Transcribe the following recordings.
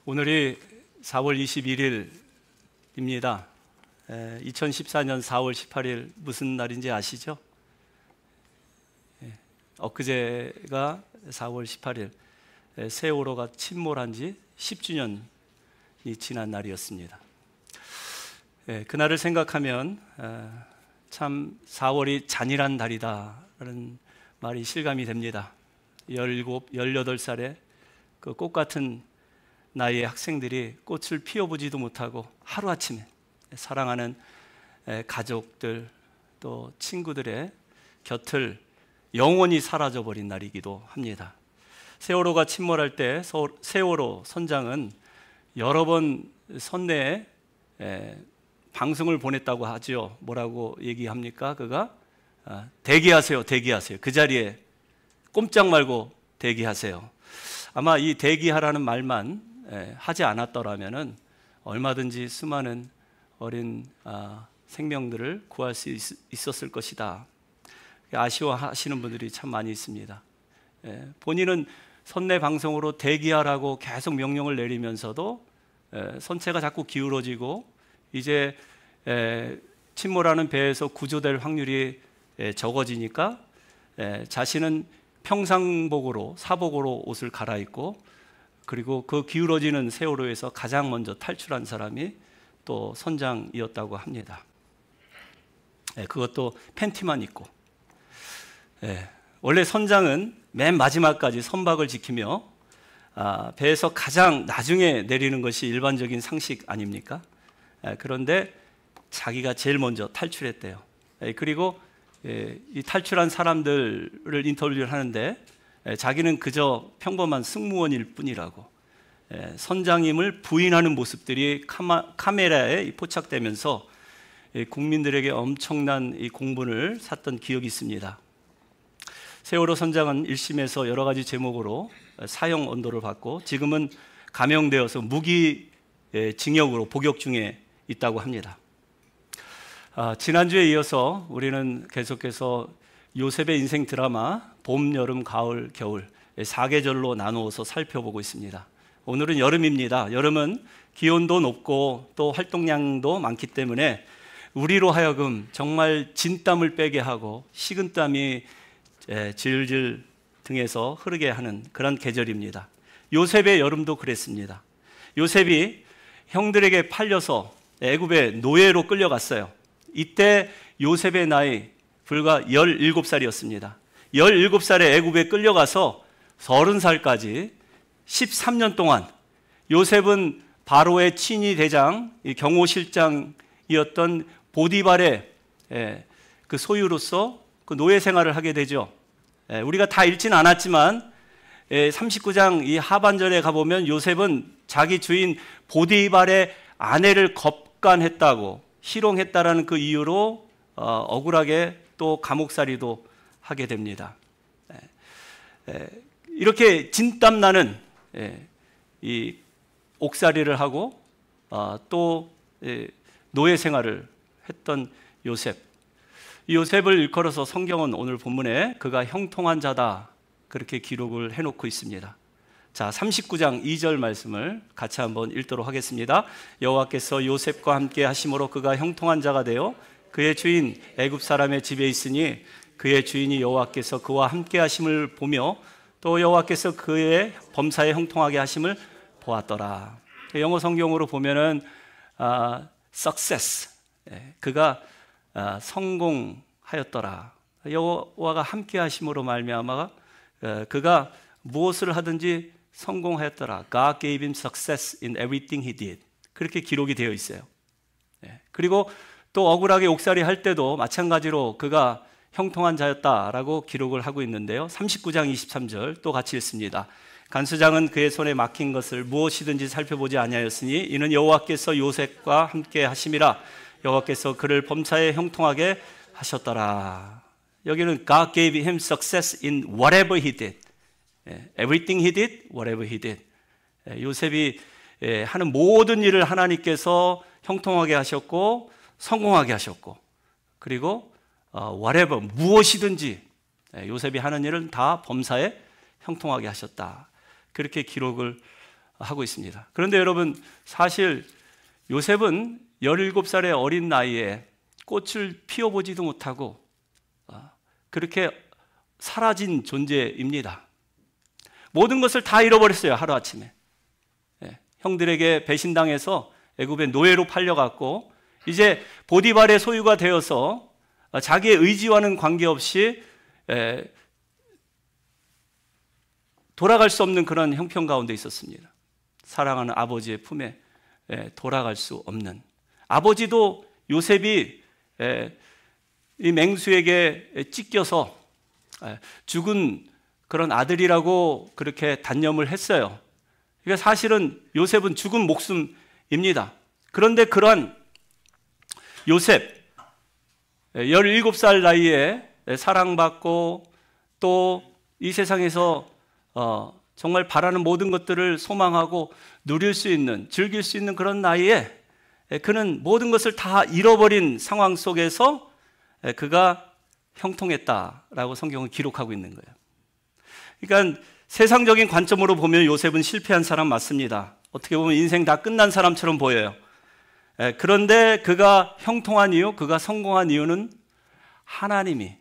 오늘이 4월 21일입니다. 2014년 4월 18일 무슨 날인지 아시죠? 엊그제가 4월 18일 세월호가 침몰한 지 10주년이 지난 날이었습니다. 그날을 생각하면 참 4월이 잔인한 달이다라는 말이 실감이 됩니다. 17, 18살의 그 꽃 같은 나이의 학생들이 꽃을 피워보지도 못하고 하루아침에 사랑하는 가족들 또 친구들의 곁을 영원히 사라져버린 날이기도 합니다. 세월호가 침몰할 때 세월호 선장은 여러 번 선내에 방송을 보냈다고 하죠. 뭐라고 얘기합니까? 그가 대기하세요, 대기하세요. 그 자리에 꼼짝 말고 대기하세요. 아마 이 대기하라는 말만 하지 않았더라면 얼마든지 수많은 어린 생명들을 구할 수 있었을 것이다. 아쉬워하시는 분들이 참 많이 있습니다. 본인은 선내 방송으로 대기하라고 계속 명령을 내리면서도 선체가 자꾸 기울어지고 이제 침몰하는 배에서 구조될 확률이 적어지니까 자신은 평상복으로 사복으로 옷을 갈아입고 그리고 그 기울어지는 세월호에서 가장 먼저 탈출한 사람이 또 선장이었다고 합니다. 그것도 팬티만 입고. 원래 선장은 맨 마지막까지 선박을 지키며 배에서 가장 나중에 내리는 것이 일반적인 상식 아닙니까? 그런데 자기가 제일 먼저 탈출했대요. 그리고 이 탈출한 사람들을 인터뷰를 하는데 자기는 그저 평범한 승무원일 뿐이라고 선장임을 부인하는 모습들이 카메라에 포착되면서 국민들에게 엄청난 이 공분을 샀던 기억이 있습니다. 세월호 선장은 1심에서 여러 가지 제목으로 사형 언도를 받고 지금은 감형되어서 무기징역으로 복역 중에 있다고 합니다. 지난주에 이어서 우리는 계속해서 요셉의 인생 드라마 봄, 여름, 가을, 겨울 4계절로 나누어서 살펴보고 있습니다. 오늘은 여름입니다. 여름은 기온도 높고 또 활동량도 많기 때문에 우리로 하여금 정말 진땀을 빼게 하고 식은땀이 질질 등에서 흐르게 하는 그런 계절입니다. 요셉의 여름도 그랬습니다. 요셉이 형들에게 팔려서 애굽의 노예로 끌려갔어요. 이때 요셉의 나이 불과 17살이었습니다. 17살에 애굽에 끌려가서 30살까지 13년 동안 요셉은 바로의 친위 대장, 경호실장이었던 보디발의 그 소유로서 그 노예 생활을 하게 되죠. 우리가 다 읽지는 않았지만 39장 이 하반절에 가보면 요셉은 자기 주인 보디발의 아내를 겁간했다고 희롱했다라는 그 이유로 억울하게 또 감옥살이도 하게 됩니다. 이렇게 진땀 나는 이 옥살이를 하고 또 노예 생활을 했던 요셉. 이 요셉을 일컬어서 성경은 오늘 본문에 그가 형통한 자다 그렇게 기록을 해놓고 있습니다. 자, 39장 2절 말씀을 같이 한번 읽도록 하겠습니다. 여호와께서 요셉과 함께 하심으로 그가 형통한 자가 되어 그의 주인 애굽 사람의 집에 있으니 그의 주인이 여호와께서 그와 함께 하심을 보며 또 여호와께서 그의 범사에 형통하게 하심을 보았더라. 영어 성경으로 보면은 success, 그가 성공하였더라. 여호와가 함께 하심으로 말미암아 그가 무엇을 하든지 성공하였더라. God gave him success in everything he did. 그렇게 기록이 되어 있어요. 그리고 또 억울하게 옥살이 할 때도 마찬가지로 그가 형통한 자였다라고 기록을 하고 있는데요. 39장 23절 또 같이 읽습니다. 간수장은 그의 손에 막힌 것을 무엇이든지 살펴보지 아니하였으니 이는 여호와께서 요셉과 함께 하심이라. 여호와께서 그를 범사에 형통하게 하셨더라. 여기는 God gave him success in whatever he did. Everything he did, whatever he did. 요셉이 하는 모든 일을 하나님께서 형통하게 하셨고 성공하게 하셨고 그리고 whatever, 무엇이든지 요셉이 하는 일은 다 범사에 형통하게 하셨다. 그렇게 기록을 하고 있습니다. 그런데 여러분, 사실 요셉은 17살의 어린 나이에 꽃을 피워보지도 못하고 그렇게 사라진 존재입니다. 모든 것을 다 잃어버렸어요. 하루아침에. 형들에게 배신당해서 애굽의 노예로 팔려갔고, 이제 보디발의 소유가 되어서 자기의 의지와는 관계없이 돌아갈 수 없는 그런 형편 가운데 있었습니다. 사랑하는 아버지의 품에 돌아갈 수 없는, 아버지도 요셉이 이 맹수에게 찢겨서 죽은 그런 아들이라고 그렇게 단념을 했어요. 그러니까 사실은 요셉은 죽은 목숨입니다. 그런데 그러한 요셉, 17살 나이에 사랑받고 또 이 세상에서 정말 바라는 모든 것들을 소망하고 누릴 수 있는, 즐길 수 있는 그런 나이에 그는 모든 것을 다 잃어버린 상황 속에서 그가 형통했다라고 성경은 기록하고 있는 거예요. 그러니까 세상적인 관점으로 보면 요셉은 실패한 사람 맞습니다. 어떻게 보면 인생 다 끝난 사람처럼 보여요. 그런데 그가 형통한 이유, 그가 성공한 이유는 하나님이,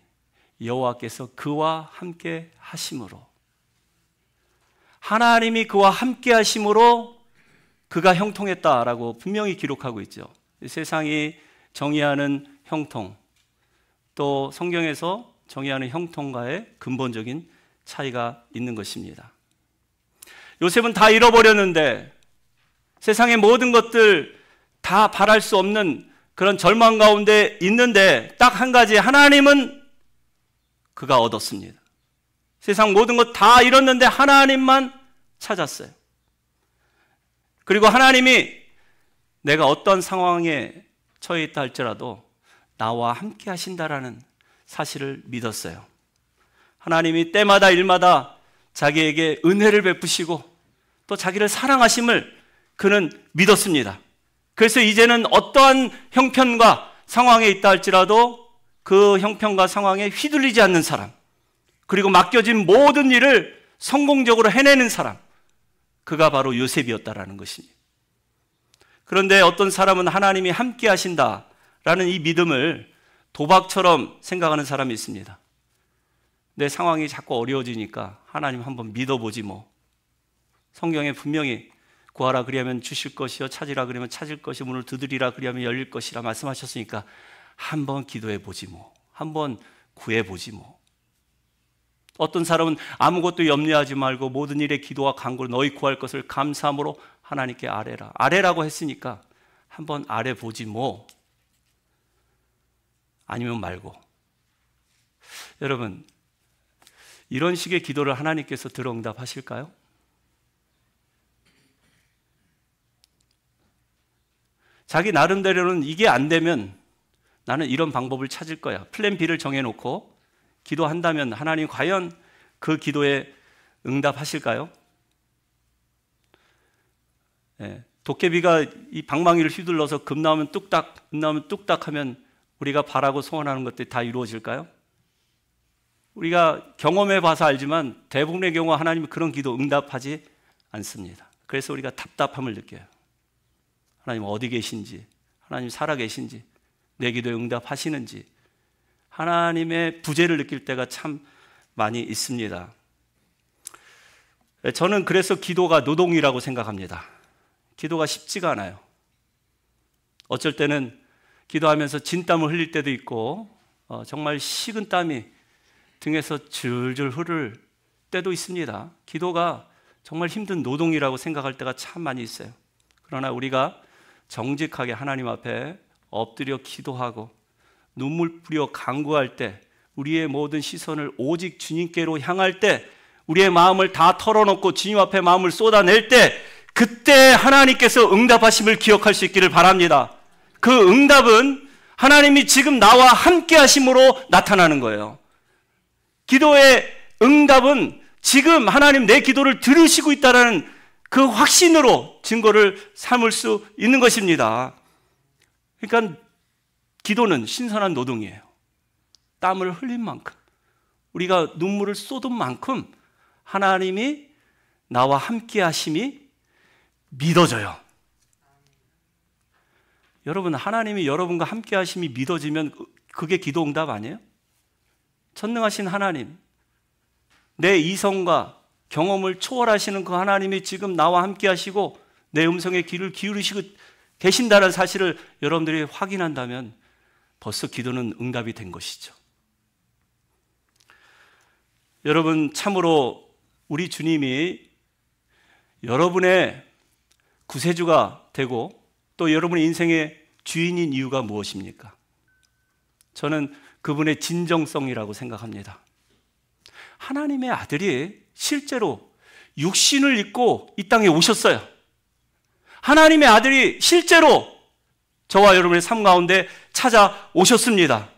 여호와께서 그와 함께 하심으로, 하나님이 그와 함께 하심으로 그가 형통했다라고 분명히 기록하고 있죠. 세상이 정의하는 형통, 또 성경에서 정의하는 형통과의 근본적인 차이가 있는 것입니다. 요셉은 다 잃어버렸는데, 세상의 모든 것들 다 바랄 수 없는 그런 절망 가운데 있는데, 딱 한 가지, 하나님은 그가 얻었습니다. 세상 모든 것 다 잃었는데 하나님만 찾았어요. 그리고 하나님이 내가 어떤 상황에 처해 있다 할지라도 나와 함께 하신다라는 사실을 믿었어요. 하나님이 때마다 일마다 자기에게 은혜를 베푸시고 또 자기를 사랑하심을 그는 믿었습니다. 그래서 이제는 어떠한 형편과 상황에 있다 할지라도 그 형편과 상황에 휘둘리지 않는 사람, 그리고 맡겨진 모든 일을 성공적으로 해내는 사람, 그가 바로 요셉이었다라는 것입니다. 그런데 어떤 사람은 하나님이 함께 하신다라는 이 믿음을 도박처럼 생각하는 사람이 있습니다. 내 상황이 자꾸 어려워지니까 하나님 한번 믿어보지 뭐. 성경에 분명히 구하라 그리하면 주실 것이요, 찾으라 그러면 찾을 것이, 문을 두드리라 그리하면 열릴 것이라 말씀하셨으니까 한번 기도해보지 뭐, 한번 구해보지 뭐. 어떤 사람은 아무것도 염려하지 말고 모든 일에 기도와 간구로 너희 구할 것을 감사함으로 하나님께 아뢰라. 아뢰라고 했으니까 한번 아뢰보지 뭐. 아니면 말고. 여러분, 이런 식의 기도를 하나님께서 들어 응답하실까요? 자기 나름대로는 이게 안 되면 나는 이런 방법을 찾을 거야, 플랜 B를 정해놓고 기도한다면 하나님 과연 그 기도에 응답하실까요? 도깨비가 이 방망이를 휘둘러서 금 나오면 뚝딱, 금 나오면 뚝딱 하면 우리가 바라고 소원하는 것들이 다 이루어질까요? 우리가 경험해 봐서 알지만 대부분의 경우 하나님이 그런 기도 응답하지 않습니다. 그래서 우리가 답답함을 느껴요. 하나님 어디 계신지, 하나님 살아 계신지, 내 기도에 응답하시는지, 하나님의 부재를 느낄 때가 참 많이 있습니다. 저는 그래서 기도가 노동이라고 생각합니다. 기도가 쉽지가 않아요. 어쩔 때는 기도하면서 진땀을 흘릴 때도 있고 정말 식은 땀이 등에서 줄줄 흐를 때도 있습니다. 기도가 정말 힘든 노동이라고 생각할 때가 참 많이 있어요. 그러나 우리가 정직하게 하나님 앞에 엎드려 기도하고 눈물 뿌려 간구할 때, 우리의 모든 시선을 오직 주님께로 향할 때, 우리의 마음을 다 털어놓고 주님 앞에 마음을 쏟아낼 때, 그때 하나님께서 응답하심을 기억할 수 있기를 바랍니다. 그 응답은 하나님이 지금 나와 함께 하심으로 나타나는 거예요. 기도의 응답은 지금 하나님 내 기도를 들으시고 있다는 그 확신으로 증거를 삼을 수 있는 것입니다. 그러니까 기도는 신선한 노동이에요. 땀을 흘린 만큼, 우리가 눈물을 쏟은 만큼 하나님이 나와 함께 하심이 믿어져요. 여러분, 하나님이 여러분과 함께 하심이 믿어지면 그게 기도 응답 아니에요? 전능하신 하나님, 내 이성과 경험을 초월하시는 그 하나님이 지금 나와 함께 하시고 내 음성에 귀를 기울이시고 계신다는 사실을 여러분들이 확인한다면 벌써 기도는 응답이 된 것이죠. 여러분, 참으로 우리 주님이 여러분의 구세주가 되고 또 여러분의 인생의 주인인 이유가 무엇입니까? 저는 그분의 진정성이라고 생각합니다. 하나님의 아들이 실제로 육신을 입고 이 땅에 오셨어요. 하나님의 아들이 실제로 저와 여러분의 삶 가운데 찾아오셨습니다.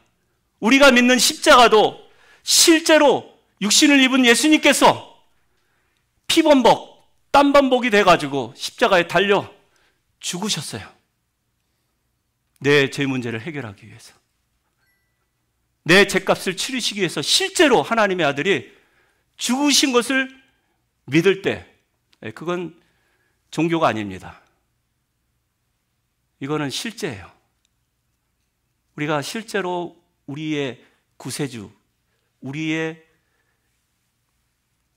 우리가 믿는 십자가도 실제로 육신을 입은 예수님께서 피범벅, 땀범벅이 돼가지고 십자가에 달려 죽으셨어요. 내 죄 문제를 해결하기 위해서, 내 죄값을 치르시기 위해서 실제로 하나님의 아들이 죽으신 것을 믿을 때 그건 종교가 아닙니다. 이거는 실제예요. 우리가 실제로 우리의 구세주, 우리의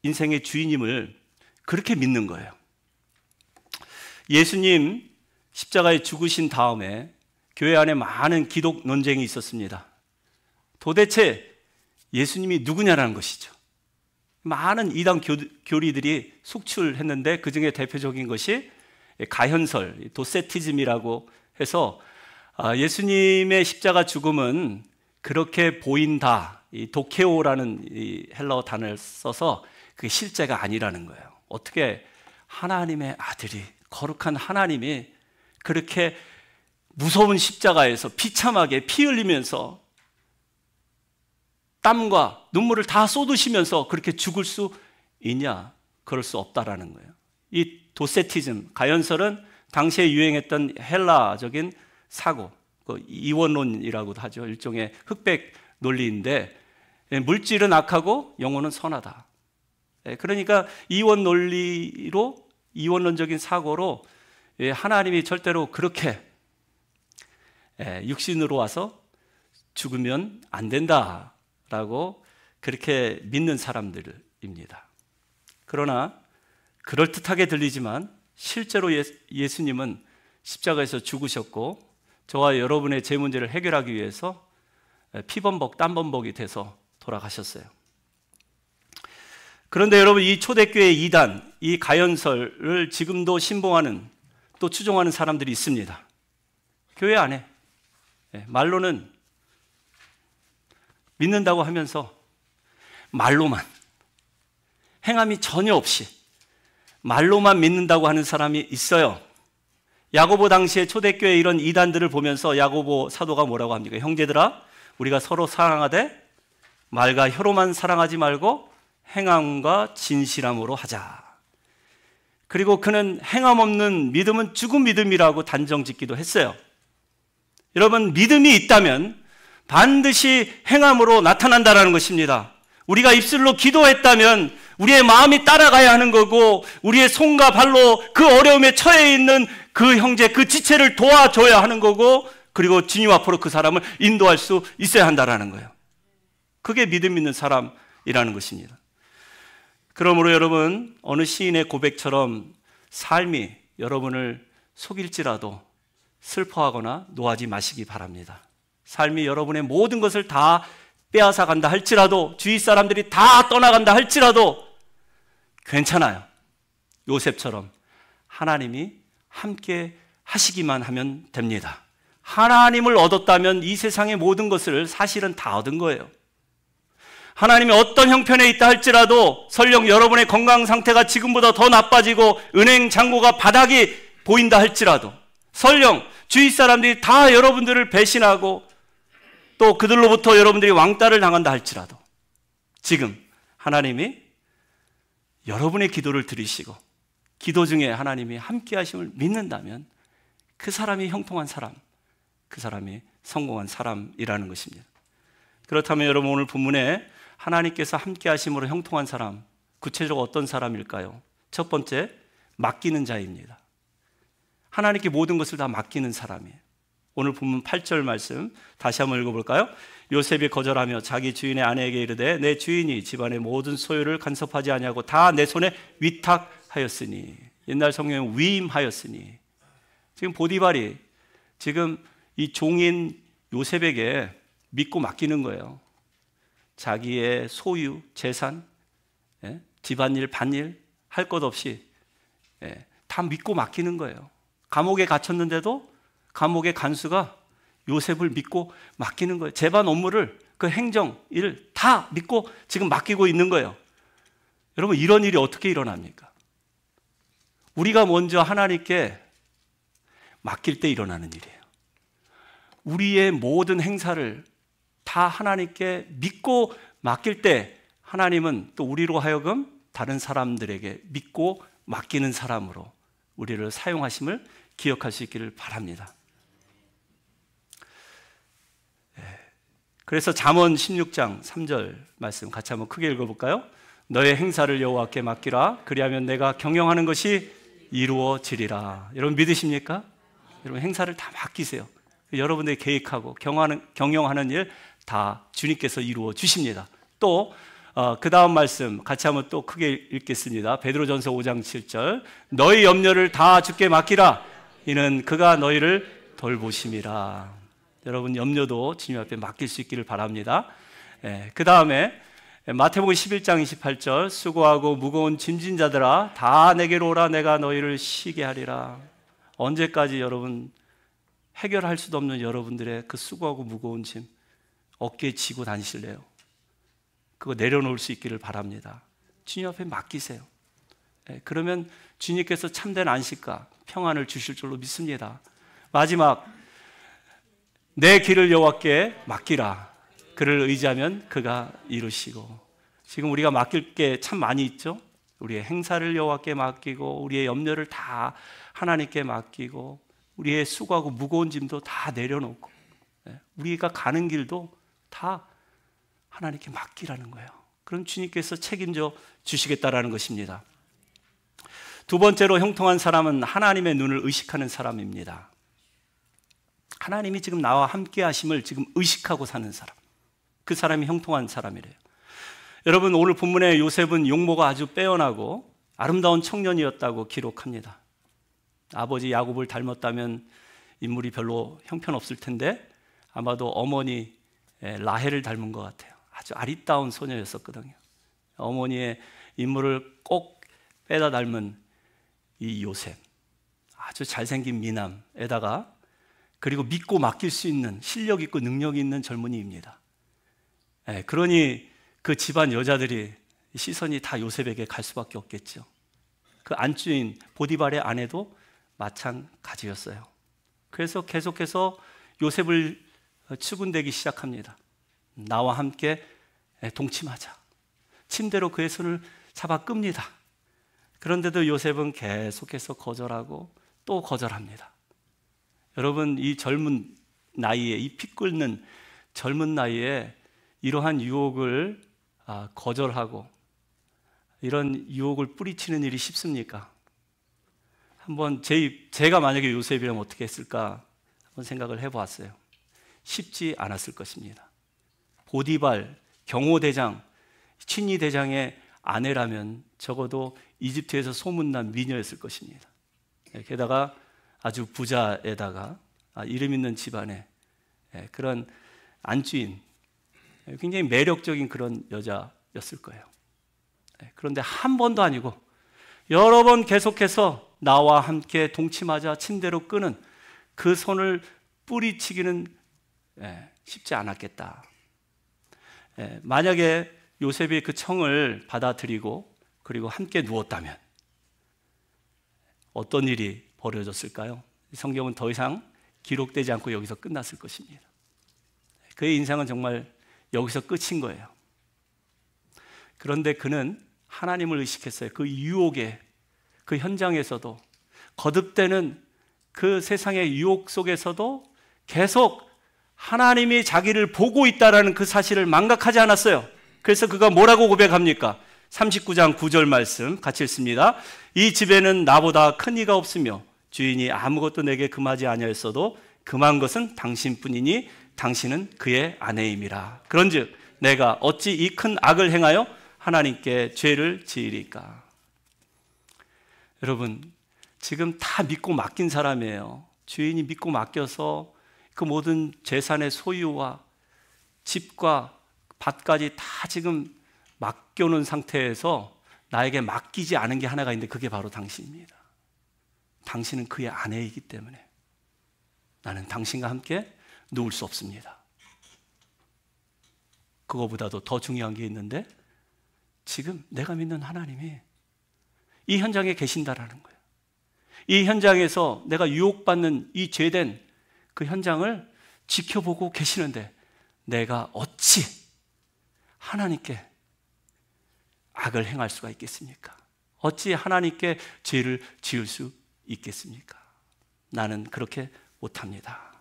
인생의 주인임을 그렇게 믿는 거예요. 예수님 십자가에 죽으신 다음에 교회 안에 많은 기독 논쟁이 있었습니다. 도대체 예수님이 누구냐라는 것이죠. 많은 이단 교리들이 속출했는데 그 중에 대표적인 것이 가현설, 도세티즘이라고 해서 예수님의 십자가 죽음은 그렇게 보인다, 이 도케오라는 이 헬라어 단어를 써서 그게 실제가 아니라는 거예요. 어떻게 하나님의 아들이, 거룩한 하나님이 그렇게 무서운 십자가에서 비참하게 피 흘리면서 땀과 눈물을 다 쏟으시면서 그렇게 죽을 수 있냐? 그럴 수 없다라는 거예요. 이 도세티즘, 가연설은 당시에 유행했던 헬라적인 사고, 이원론이라고도 하죠. 일종의 흑백 논리인데 물질은 악하고 영혼은 선하다. 그러니까 이원 논리로, 이원론적인 사고로 하나님이 절대로 그렇게 육신으로 와서 죽으면 안 된다라고 그렇게 믿는 사람들입니다. 그러나 그럴듯하게 들리지만 실제로 예수님은 십자가에서 죽으셨고 저와 여러분의 죄 문제를 해결하기 위해서 피범벅, 땀범벅이 돼서 돌아가셨어요. 그런데 여러분, 이 초대교회 이단, 이 가연설을 지금도 신봉하는, 또 추종하는 사람들이 있습니다. 교회 안에 말로는 믿는다고 하면서 말로만, 행함이 전혀 없이 말로만 믿는다고 하는 사람이 있어요. 야고보 당시에 초대교회 이런 이단들을 보면서 야고보 사도가 뭐라고 합니까? 형제들아, 우리가 서로 사랑하되 말과 혀로만 사랑하지 말고 행함과 진실함으로 하자. 그리고 그는 행함 없는 믿음은 죽은 믿음이라고 단정짓기도 했어요. 여러분, 믿음이 있다면 반드시 행함으로 나타난다는 것입니다. 우리가 입술로 기도했다면 우리의 마음이 따라가야 하는 거고, 우리의 손과 발로 그 어려움에 처해 있는 그 형제, 그 지체를 도와줘야 하는 거고, 그리고 주님 앞으로 그 사람을 인도할 수 있어야 한다는 거예요. 그게 믿음 있는 사람이라는 것입니다. 그러므로 여러분, 어느 시인의 고백처럼 삶이 여러분을 속일지라도 슬퍼하거나 노하지 마시기 바랍니다. 삶이 여러분의 모든 것을 다 빼앗아 간다 할지라도, 주위 사람들이 다 떠나간다 할지라도 괜찮아요. 요셉처럼 하나님이 함께 하시기만 하면 됩니다. 하나님을 얻었다면 이 세상의 모든 것을 사실은 다 얻은 거예요. 하나님이 어떤 형편에 있다 할지라도, 설령 여러분의 건강 상태가 지금보다 더 나빠지고 은행 잔고가 바닥이 보인다 할지라도, 설령 주위 사람들이 다 여러분들을 배신하고 또 그들로부터 여러분들이 왕따를 당한다 할지라도, 지금 하나님이 여러분의 기도를 들으시고 기도 중에 하나님이 함께 하심을 믿는다면 그 사람이 형통한 사람, 그 사람이 성공한 사람이라는 것입니다. 그렇다면 여러분, 오늘 본문에 하나님께서 함께 하심으로 형통한 사람, 구체적으로 어떤 사람일까요? 첫 번째, 맡기는 자입니다. 하나님께 모든 것을 다 맡기는 사람이에요. 오늘 본문 8절 말씀 다시 한번 읽어볼까요? 요셉이 거절하며 자기 주인의 아내에게 이르되 내 주인이 집안의 모든 소유를 간섭하지 아니하고 다 내 손에 위탁하였으니, 옛날 성경에 위임하였으니, 지금 보디발이 지금 이 종인 요셉에게 믿고 맡기는 거예요. 자기의 소유, 재산, 집안일, 반일 할 것 없이 다 믿고 맡기는 거예요. 감옥에 갇혔는데도 감옥의 간수가 요셉을 믿고 맡기는 거예요. 재반 업무를, 그 행정 일을 다 믿고 지금 맡기고 있는 거예요. 여러분, 이런 일이 어떻게 일어납니까? 우리가 먼저 하나님께 맡길 때 일어나는 일이에요. 우리의 모든 행사를 다 하나님께 믿고 맡길 때 하나님은 또 우리로 하여금 다른 사람들에게 믿고 맡기는 사람으로 우리를 사용하심을 기억할 수 있기를 바랍니다. 그래서 잠언 16장 3절 말씀 같이 한번 크게 읽어볼까요? 너의 행사를 여호와께 맡기라. 그리하면 내가 경영하는 것이 이루어지리라. 여러분 믿으십니까? 여러분 행사를 다 맡기세요. 여러분들이 계획하고 경영하는 일 다 주님께서 이루어 주십니다. 또 그 다음 말씀 같이 한번 또 크게 읽겠습니다. 베드로전서 5장 7절 너희 염려를 다 주께 맡기라. 이는 그가 너희를 돌보심이라. 여러분 염려도 주님 앞에 맡길 수 있기를 바랍니다. 그 다음에 마태복음 11장 28절 수고하고 무거운 짐진 자들아 다 내게로 오라. 내가 너희를 쉬게 하리라. 언제까지 여러분 해결할 수도 없는 여러분들의 그 수고하고 무거운 짐 어깨에 지고 다니실래요? 그거 내려놓을 수 있기를 바랍니다. 주님 앞에 맡기세요. 그러면 주님께서 참된 안식과 평안을 주실 줄로 믿습니다. 마지막, 내 길을 여호와께 맡기라. 그를 의지하면 그가 이루시고. 지금 우리가 맡길 게 참 많이 있죠. 우리의 행사를 여호와께 맡기고 우리의 염려를 다 하나님께 맡기고 우리의 수고하고 무거운 짐도 다 내려놓고 우리가 가는 길도 다 하나님께 맡기라는 거예요. 그럼 주님께서 책임져 주시겠다라는 것입니다. 두 번째로 형통한 사람은 하나님의 눈을 의식하는 사람입니다. 하나님이 지금 나와 함께 하심을 지금 의식하고 사는 사람, 그 사람이 형통한 사람이래요. 여러분 오늘 본문에 요셉은 용모가 아주 빼어나고 아름다운 청년이었다고 기록합니다. 아버지 야곱을 닮았다면 인물이 별로 형편없을 텐데 아마도 어머니 라헬을 닮은 것 같아요. 아주 아리따운 소녀였었거든요. 어머니의 인물을 꼭 빼다 닮은 이 요셉, 아주 잘생긴 미남에다가 그리고 믿고 맡길 수 있는 실력 있고 능력 있는 젊은이입니다. 그러니 그 집안 여자들이 시선이 다 요셉에게 갈 수밖에 없겠죠. 그 안주인 보디발의 아내도 마찬가지였어요. 그래서 계속해서 요셉을 추근대기 시작합니다. 나와 함께 동침하자. 침대로 그의 손을 잡아 끕니다. 그런데도 요셉은 계속해서 거절하고 또 거절합니다. 여러분 이 젊은 나이에, 이 피 끓는 젊은 나이에 이러한 유혹을 거절하고 이런 유혹을 뿌리치는 일이 쉽습니까? 한번 제가 만약에 요셉이라면 어떻게 했을까 한번 생각을 해보았어요. 쉽지 않았을 것입니다. 보디발, 경호대장, 친위대장의 아내라면 적어도 이집트에서 소문난 미녀였을 것입니다. 게다가 아주 부자에다가 이름 있는 집안의 그런 안주인, 굉장히 매력적인 그런 여자였을 거예요. 그런데 한 번도 아니고 여러 번 계속해서 나와 함께 동침하자 침대로 끄는 그 손을 뿌리치기는 쉽지 않았겠다. 만약에 요셉이 그 청을 받아들이고 그리고 함께 누웠다면 어떤 일이 벌어졌을까요? 성경은 더 이상 기록되지 않고 여기서 끝났을 것입니다. 그의 인생은 정말 여기서 끝인 거예요. 그런데 그는 하나님을 의식했어요. 그 유혹에, 그 현장에서도, 거듭되는 그 세상의 유혹 속에서도 계속 하나님이 자기를 보고 있다는 그 사실을 망각하지 않았어요. 그래서 그가 뭐라고 고백합니까? 39장 9절 말씀 같이 읽습니다. 이 집에는 나보다 큰 이가 없으며 주인이 아무것도 내게 금하지 아니하였어도 금한 것은 당신뿐이니 당신은 그의 아내임이라. 그런즉 내가 어찌 이 큰 악을 행하여 하나님께 죄를 지으리까. 여러분, 지금 다 믿고 맡긴 사람이에요. 주인이 믿고 맡겨서 그 모든 재산의 소유와 집과 밭까지 다 지금 맡겨놓은 상태에서 나에게 맡기지 않은 게 하나가 있는데 그게 바로 당신입니다. 당신은 그의 아내이기 때문에 나는 당신과 함께 누울 수 없습니다. 그거보다도 더 중요한 게 있는데 지금 내가 믿는 하나님이 이 현장에 계신다라는 거예요. 이 현장에서 내가 유혹받는 이 죄된 그 현장을 지켜보고 계시는데 내가 어찌 하나님께 악을 행할 수가 있겠습니까? 어찌 하나님께 죄를 지을 수 있겠습니까? 나는 그렇게 못합니다.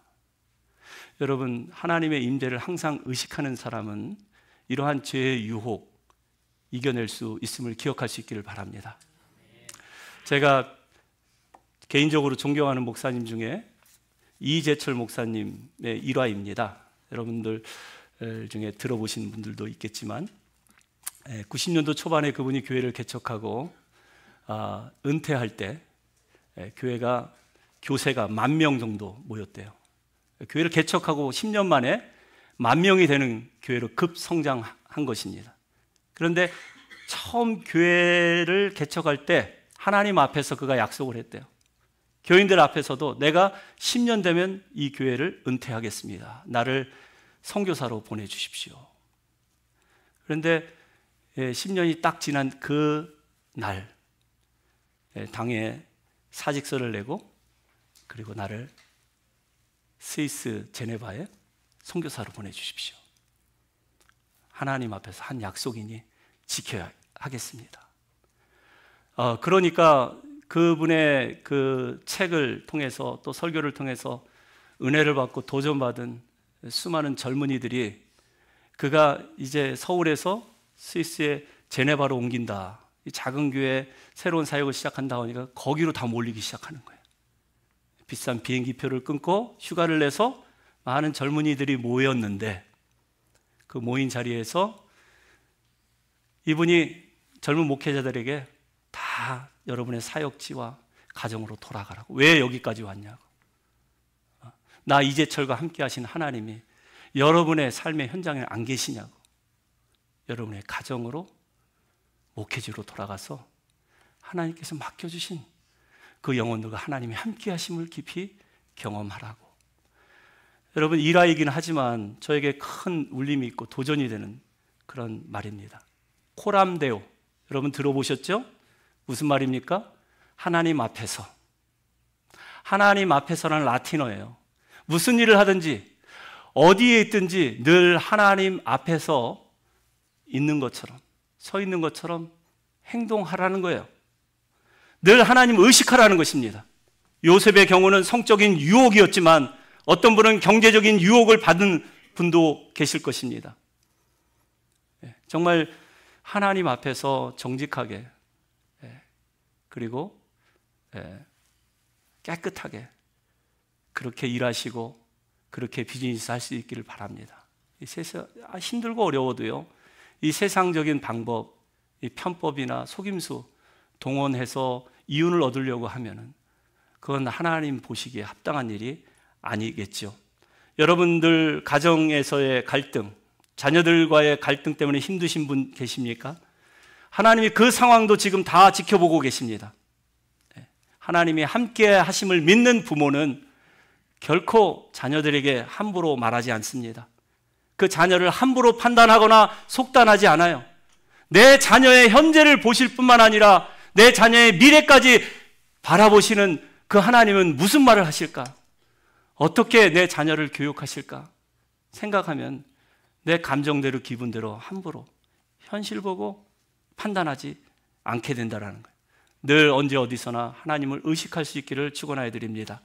여러분, 하나님의 임재를 항상 의식하는 사람은 이러한 죄의 유혹 이겨낼 수 있음을 기억할 수 있기를 바랍니다. 제가 개인적으로 존경하는 목사님 중에 이재철 목사님의 일화입니다. 여러분들 중에 들어보신 분들도 있겠지만 90년도 초반에 그분이 교회를 개척하고 은퇴할 때 교회가 교세가 10,000명 정도 모였대요. 교회를 개척하고 10년 만에 10,000명이 되는 교회로 급성장한 것입니다. 그런데 처음 교회를 개척할 때 하나님 앞에서 그가 약속을 했대요. 교인들 앞에서도 내가 10년 되면 이 교회를 은퇴하겠습니다. 나를 선교사로 보내주십시오. 그런데 10년이 딱 지난 그 날 당에 사직서를 내고 그리고 나를 스위스 제네바에 선교사로 보내주십시오. 하나님 앞에서 한 약속이니 지켜야 하겠습니다. 그러니까 그분의 그 책을 통해서 또 설교를 통해서 은혜를 받고 도전받은 수많은 젊은이들이 그가 이제 서울에서 스위스의 제네바로 옮긴다, 이 작은 교회에 새로운 사역을 시작한다 하니까 거기로 다 몰리기 시작하는 거예요. 비싼 비행기표를 끊고 휴가를 내서 많은 젊은이들이 모였는데 그 모인 자리에서 이분이 젊은 목회자들에게 다 여러분의 사역지와 가정으로 돌아가라고. 왜 여기까지 왔냐고. 나 이재철과 함께 하신 하나님이 여러분의 삶의 현장에 안 계시냐고. 여러분의 가정으로 목회지로 돌아가서 하나님께서 맡겨주신 그 영혼들과 하나님이 함께 하심을 깊이 경험하라고. 여러분, 일화이긴 하지만 저에게 큰 울림이 있고 도전이 되는 그런 말입니다. 코람데오, 여러분 들어보셨죠? 무슨 말입니까? 하나님 앞에서. 하나님 앞에서라는 라틴어예요. 무슨 일을 하든지 어디에 있든지 늘 하나님 앞에서 있는 것처럼, 서 있는 것처럼 행동하라는 거예요. 늘 하나님 의식하라는 것입니다. 요셉의 경우는 성적인 유혹이었지만 어떤 분은 경제적인 유혹을 받은 분도 계실 것입니다. 정말 하나님 앞에서 정직하게 그리고 깨끗하게 그렇게 일하시고 그렇게 비즈니스 할 수 있기를 바랍니다. 이 세상 힘들고 어려워도요, 이 세상적인 방법, 이 편법이나 속임수 동원해서 이윤을 얻으려고 하면은 그건 하나님 보시기에 합당한 일이 아니겠죠. 여러분들 가정에서의 갈등, 자녀들과의 갈등 때문에 힘드신 분 계십니까? 하나님이 그 상황도 지금 다 지켜보고 계십니다. 하나님이 함께 하심을 믿는 부모는 결코 자녀들에게 함부로 말하지 않습니다. 그 자녀를 함부로 판단하거나 속단하지 않아요. 내 자녀의 현재를 보실 뿐만 아니라 내 자녀의 미래까지 바라보시는 그 하나님은 무슨 말을 하실까? 어떻게 내 자녀를 교육하실까? 생각하면 내 감정대로 기분대로 함부로 현실 보고 판단하지 않게 된다는 거예요. 늘 언제 어디서나 하나님을 의식할 수 있기를 축원하여 드립니다.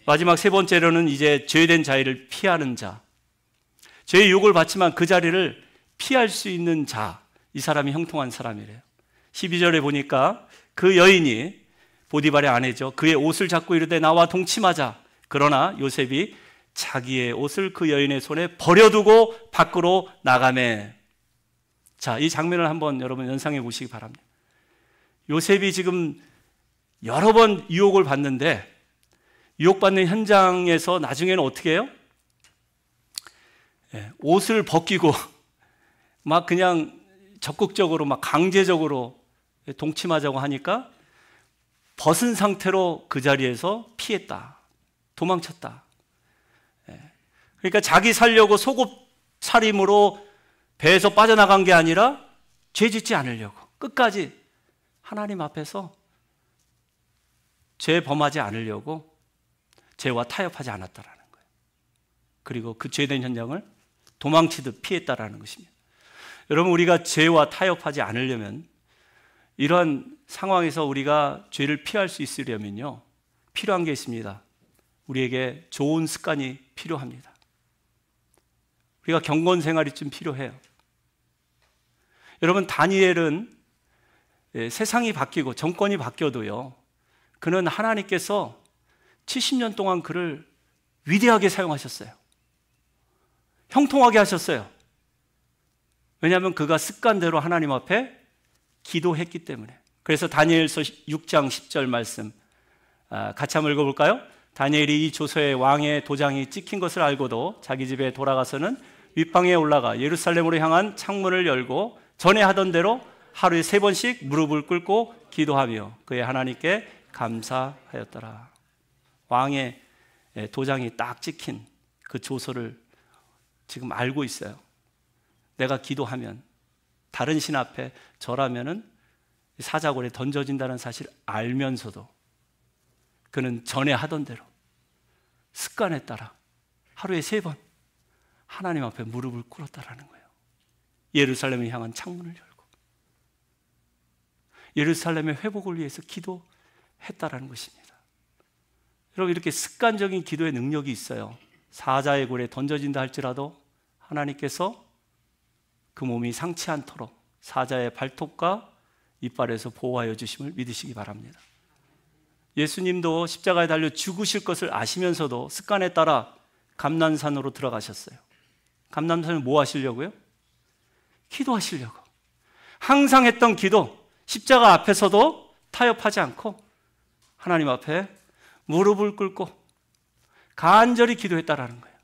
마지막 세 번째로는 이제 죄된 자리를 피하는 자. 죄의 유혹을 받지만 그 자리를 피할 수 있는 자, 이 사람이 형통한 사람이래요. 12절에 보니까 그 여인이 보디발의 아내죠. 그의 옷을 잡고 이르되 나와 동침하자. 그러나 요셉이 자기의 옷을 그 여인의 손에 버려두고 밖으로 나가매. 자, 이 장면을 한번 여러분 연상해 보시기 바랍니다. 요셉이 지금 여러 번 유혹을 받는데 유혹받는 현장에서 나중에는 어떻게 해요? 옷을 벗기고 막 그냥 적극적으로 막 강제적으로 동침하자고 하니까 벗은 상태로 그 자리에서 피했다. 도망쳤다. 그러니까 자기 살려고 속옷 차림으로 배에서 빠져나간 게 아니라 죄 짓지 않으려고 끝까지 하나님 앞에서 죄 범하지 않으려고 죄와 타협하지 않았다라는 거예요. 그리고 그 죄된 현장을 도망치듯 피했다라는 것입니다. 여러분, 우리가 죄와 타협하지 않으려면, 이러한 상황에서 우리가 죄를 피할 수 있으려면요, 필요한 게 있습니다. 우리에게 좋은 습관이 필요합니다. 우리가 경건 생활이 좀 필요해요. 여러분, 다니엘은 세상이 바뀌고 정권이 바뀌어도요, 그는 하나님께서 70년 동안 그를 위대하게 사용하셨어요. 형통하게 하셨어요. 왜냐하면 그가 습관대로 하나님 앞에 기도했기 때문에. 그래서 다니엘서 6장 10절 말씀 같이 한번 읽어볼까요? 다니엘이 이 조서에 왕의 도장이 찍힌 것을 알고도 자기 집에 돌아가서는 윗방에 올라가 예루살렘으로 향한 창문을 열고 전에 하던 대로 하루에 3번씩 무릎을 꿇고 기도하며 그의 하나님께 감사하였더라. 왕의 도장이 딱 찍힌 그 조서를 지금 알고 있어요. 내가 기도하면, 다른 신 앞에 절하면은 사자굴에 던져진다는 사실을 알면서도 그는 전에 하던 대로 습관에 따라 하루에 3번 하나님 앞에 무릎을 꿇었다라는 거예요. 예루살렘을 향한 창문을 열고 예루살렘의 회복을 위해서 기도했다라는 것입니다. 여러분, 이렇게 습관적인 기도의 능력이 있어요. 사자의 굴에 던져진다 할지라도 하나님께서 그 몸이 상치 않도록 사자의 발톱과 이빨에서 보호하여 주심을 믿으시기 바랍니다. 예수님도 십자가에 달려 죽으실 것을 아시면서도 습관에 따라 감난산으로 들어가셨어요. 감난산을 뭐 하시려고요? 기도하시려고. 항상 했던 기도, 십자가 앞에서도 타협하지 않고 하나님 앞에 무릎을 꿇고 간절히 기도했다라는 거예요.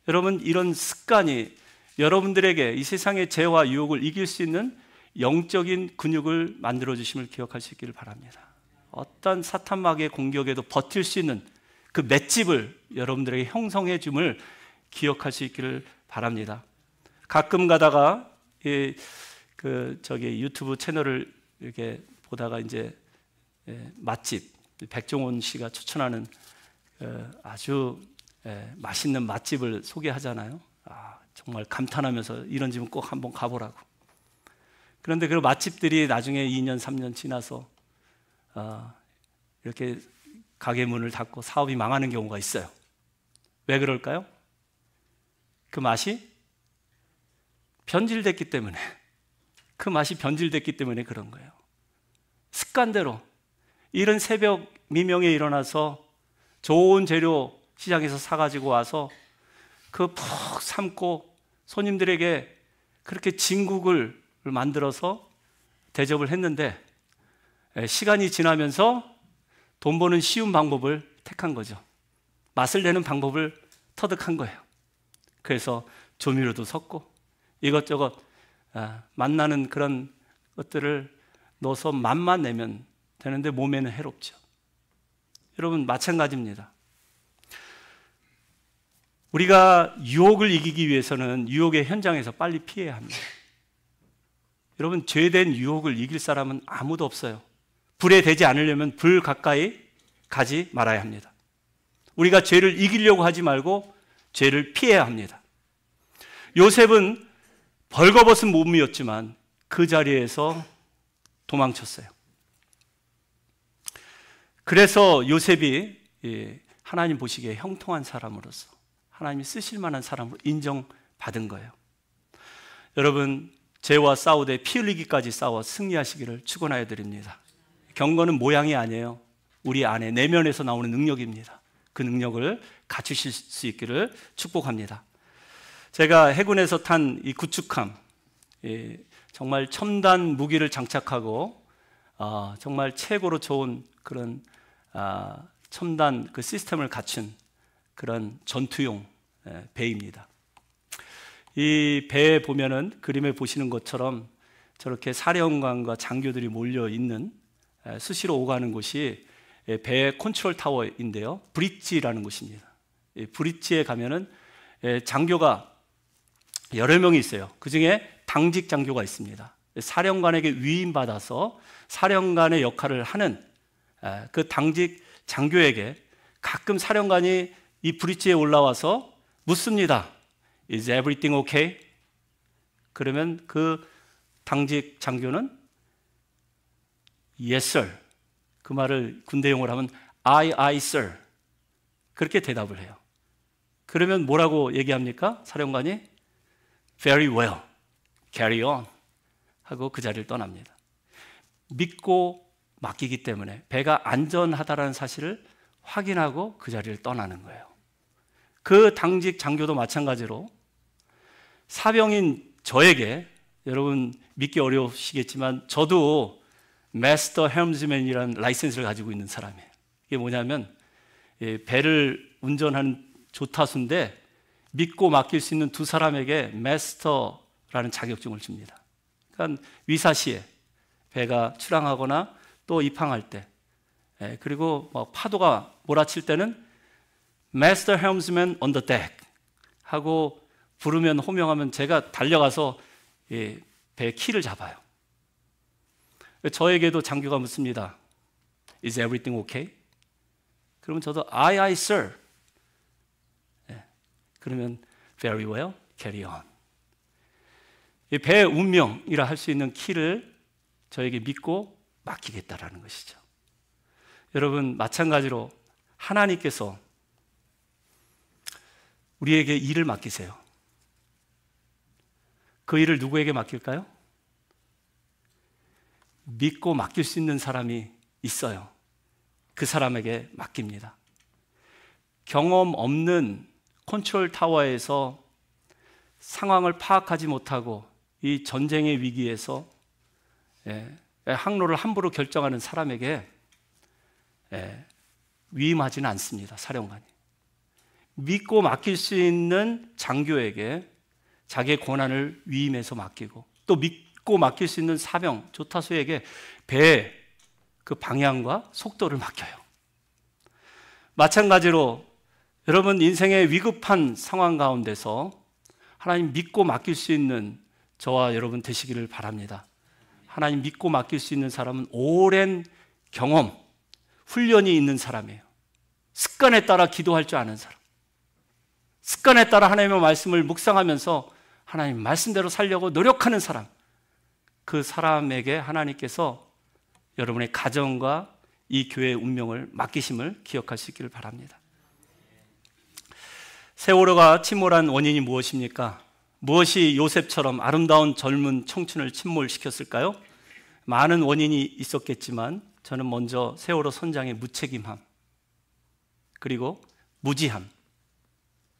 여러분, 이런 습관이 여러분들에게 이 세상의 죄와 유혹을 이길 수 있는 영적인 근육을 만들어 주심을 기억할 수 있기를 바랍니다. 어떤 사탄 마귀의 공격에도 버틸 수 있는 그 맷집을 여러분들에게 형성해 줌을 기억할 수 있기를 바랍니다. 가끔 가다가 유튜브 채널을 이렇게 보다가 이제 맛집, 백종원 씨가 추천하는 아주 맛있는 맛집을 소개하잖아요. 정말 감탄하면서 이런 집은 꼭 한번 가보라고. 그런데 그 맛집들이 나중에 2년, 3년 지나서 이렇게 가게 문을 닫고 사업이 망하는 경우가 있어요. 왜 그럴까요? 그 맛이 변질됐기 때문에, 그 맛이 변질됐기 때문에 그런 거예요. 습관대로 이른 새벽 미명에 일어나서 좋은 재료 시장에서 사가지고 와서 그 푹 삶고 손님들에게 그렇게 진국을 만들어서 대접을 했는데 시간이 지나면서 돈 버는 쉬운 방법을 택한 거죠. 맛을 내는 방법을 터득한 거예요. 그래서 조미료도 섞고 이것저것 맛나는 그런 것들을 넣어서 맛만 내면 되는데 몸에는 해롭죠. 여러분, 마찬가지입니다. 우리가 유혹을 이기기 위해서는 유혹의 현장에서 빨리 피해야 합니다. 여러분, 죄된 유혹을 이길 사람은 아무도 없어요. 불에 대지 않으려면 불 가까이 가지 말아야 합니다. 우리가 죄를 이기려고 하지 말고 죄를 피해야 합니다. 요셉은 벌거벗은 몸이었지만 그 자리에서 도망쳤어요. 그래서 요셉이 하나님 보시기에 형통한 사람으로서 하나님이 쓰실 만한 사람으로 인정받은 거예요. 여러분, 죄와 싸우되 피 흘리기까지 싸워 승리하시기를 축원하여 드립니다. 경건은 모양이 아니에요. 우리 안에 내면에서 나오는 능력입니다. 그 능력을 갖추실 수 있기를 축복합니다. 제가 해군에서 탄 이 구축함, 정말 첨단 무기를 장착하고 정말 최고로 좋은 그런 첨단 그 시스템을 갖춘 그런 전투용 배입니다. 이 배에 보면은 그림에 보시는 것처럼 저렇게 사령관과 장교들이 몰려 있는 수시로 오가는 곳이 배의 컨트롤 타워인데요, 브릿지라는 곳입니다. 브릿지에 가면은 장교가 여러 명이 있어요. 그 중에 당직 장교가 있습니다. 사령관에게 위임받아서 사령관의 역할을 하는 그 당직 장교에게 가끔 사령관이 이 브릿지에 올라와서 묻습니다. Is everything okay? 그러면 그 당직 장교는 Yes, sir. 그 말을 군대용어로 하면 aye, sir. 그렇게 대답을 해요. 그러면 뭐라고 얘기합니까? 사령관이 Very well, carry on 하고 그 자리를 떠납니다. 믿고 맡기기 때문에 배가 안전하다는 사실을 확인하고 그 자리를 떠나는 거예요. 그 당직 장교도 마찬가지로 사병인 저에게, 여러분 믿기 어려우시겠지만 저도 마스터 헬름스맨이라는 라이센스를 가지고 있는 사람이에요. 이게 뭐냐면 배를 운전하는 조타수인데 믿고 맡길 수 있는 두 사람에게 마스터라는 자격증을 줍니다. 그러니까 위사시에 배가 출항하거나 또 입항할 때, 그리고 파도가 몰아칠 때는 Master Helmsman on the deck 하고 부르면, 호명하면 제가 달려가서 배 키를 잡아요. 저에게도 장교가 묻습니다. Is everything okay? 그러면 저도 aye, sir. 그러면 very well, carry on. 이 배의 운명이라 할 수 있는 키를 저에게 믿고 맡기겠다라는 것이죠. 여러분, 마찬가지로 하나님께서 우리에게 일을 맡기세요. 그 일을 누구에게 맡길까요? 믿고 맡길 수 있는 사람이 있어요. 그 사람에게 맡깁니다. 경험 없는 컨트롤 타워에서 상황을 파악하지 못하고 이 전쟁의 위기에서 항로를 함부로 결정하는 사람에게 위임하지는 않습니다. 사령관이. 믿고 맡길 수 있는 장교에게 자기의 권한을 위임해서 맡기고, 또 믿고 맡길 수 있는 사병, 조타수에게 배의 그 방향과 속도를 맡겨요. 마찬가지로 여러분 인생의 위급한 상황 가운데서 하나님 믿고 맡길 수 있는 저와 여러분 되시기를 바랍니다. 하나님 믿고 맡길 수 있는 사람은 오랜 경험, 훈련이 있는 사람이에요. 습관에 따라 기도할 줄 아는 사람, 습관에 따라 하나님의 말씀을 묵상하면서 하나님 말씀대로 살려고 노력하는 사람, 그 사람에게 하나님께서 여러분의 가정과 이 교회의 운명을 맡기심을 기억할 수 있기를 바랍니다. 세월호가 침몰한 원인이 무엇입니까? 무엇이 요셉처럼 아름다운 젊은 청춘을 침몰시켰을까요? 많은 원인이 있었겠지만 저는 먼저 세월호 선장의 무책임함, 그리고 무지함,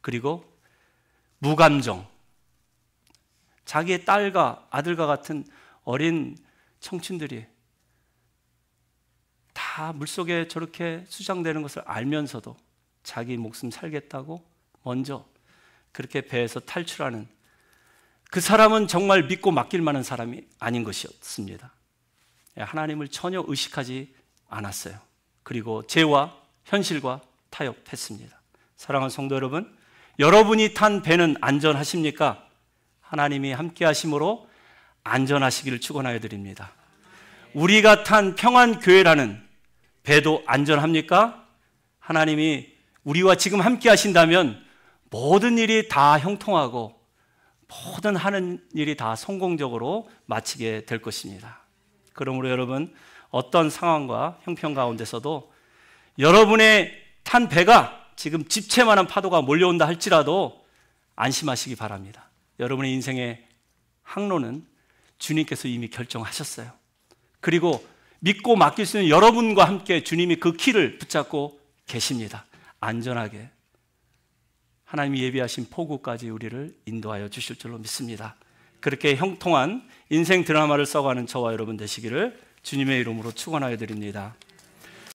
그리고 무감정, 자기의 딸과 아들과 같은 어린 청춘들이 다 물속에 저렇게 수장되는 것을 알면서도 자기 목숨 살겠다고 먼저 그렇게 배에서 탈출하는 그 사람은 정말 믿고 맡길 만한 사람이 아닌 것이었습니다. 하나님을 전혀 의식하지 않았어요. 그리고 죄와 현실과 타협했습니다. 사랑하는 성도 여러분, 여러분이 탄 배는 안전하십니까? 하나님이 함께 하심으로 안전하시기를 축원하여 드립니다. 우리가 탄 평안교회라는 배도 안전합니까? 하나님이 우리와 지금 함께 하신다면 모든 일이 다 형통하고 모든 하는 일이 다 성공적으로 마치게 될 것입니다. 그러므로 여러분, 어떤 상황과 형편 가운데서도 여러분의 탄 배가 지금 집채만한 파도가 몰려온다 할지라도 안심하시기 바랍니다. 여러분의 인생의 항로는 주님께서 이미 결정하셨어요. 그리고 믿고 맡길 수 있는 여러분과 함께 주님이 그 키를 붙잡고 계십니다. 안전하게 하나님이 예비하신 포구까지 우리를 인도하여 주실 줄로 믿습니다. 그렇게 형통한 인생 드라마를 써가는 저와 여러분 되시기를 주님의 이름으로 축원하여 드립니다.